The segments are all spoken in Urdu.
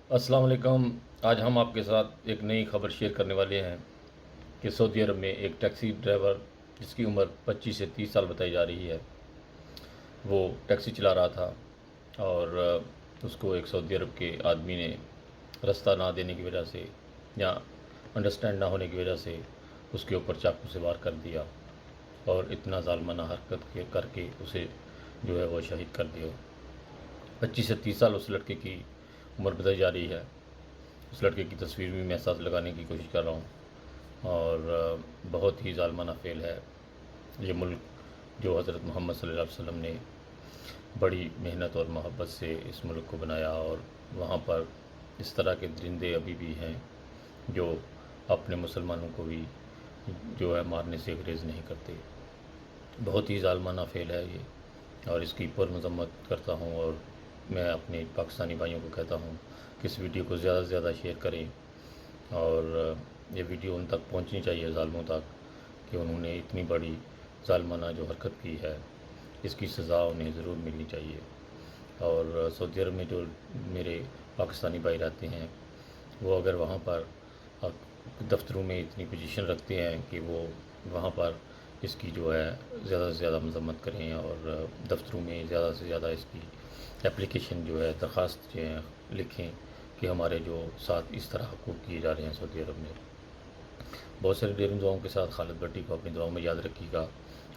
السلام علیکم۔ آج ہم آپ کے ساتھ ایک نئی خبر شیئر کرنے والے ہیں کہ سعودی عرب میں ایک ٹیکسی ڈرائیور جس کی عمر 25 سے 30 سال بتائی جا رہی ہے، وہ ٹیکسی چلا رہا تھا اور اس کو ایک سعودی عرب کے آدمی نے رستہ نہ دینے کی وجہ سے یا انڈرسٹینڈ نہ ہونے کی وجہ سے اس کے اوپر چاقو سے وار کر دیا اور اتنا ظالمانہ حرکت کر کے اسے جو ہے وہ شہید کر دیا۔ 25 سے 30 سال اس لڑکے کی عمر بتائی جا رہی ہے۔ اس لڑکے کی تصویر بھی میں ساتھ لگانے کی کوشش کر رہا ہوں، اور بہت ہی ظالمانہ فعل ہے۔ یہ ملک جو حضرت محمد صلی اللہ علیہ وسلم نے بڑی محنت اور محبت سے اس ملک کو بنایا، اور وہاں پر اس طرح کے درندے ابھی بھی ہیں جو اپنے مسلمانوں کو بھی جو ہے مارنے سے گریز نہیں کرتے۔ بہت ہی ظالمانہ فعل ہے یہ، اور اس کی پر مذمت کرتا ہوں، اور میں اپنے پاکستانی بھائیوں کو کہتا ہوں کہ اس ویڈیو کو زیادہ سے زیادہ شیئر کریں، اور یہ ویڈیو ان تک پہنچنی چاہیے، ظالموں تک، کہ انہوں نے اتنی بڑی ظالمانہ جو حرکت کی ہے اس کی سزا انہیں ضرور ملنی چاہیے۔ اور سعودی عرب میں جو میرے پاکستانی بھائی رہتے ہیں، وہ اگر وہاں پر دفتروں میں اتنی پوزیشن رکھتے ہیں کہ وہ وہاں پر اس کی جو ہے زیادہ سے زیادہ مذمت کریں، اور دفتروں میں زیادہ سے زیادہ اس کی اپلیکیشن جو ہے، درخواست جو ہے لکھیں کہ ہمارے جو ساتھ اس طرح حقوق کیے جا رہے ہیں سعودی عرب میں۔ بہت ساری ڈیرن دعاؤں کے ساتھ خالد بھٹی کو اپنی دعاؤں میں یاد رکھیے گا،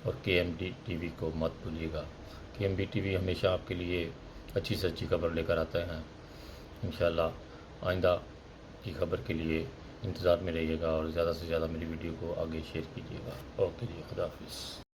اور کے ایم ڈی ٹی وی کو مت بھولیے گا۔ کے ایم ڈی ٹی وی ہمیشہ آپ کے لیے اچھی سے اچھی خبر لے کر آتے ہیں۔ انشاءاللہ آئندہ کی خبر کے لیے انتظار میں رہیے گا، اور زیادہ سے زیادہ میری ویڈیو کو آگے شیئر کیجیے گا۔ اوکے جی، خدا حافظ۔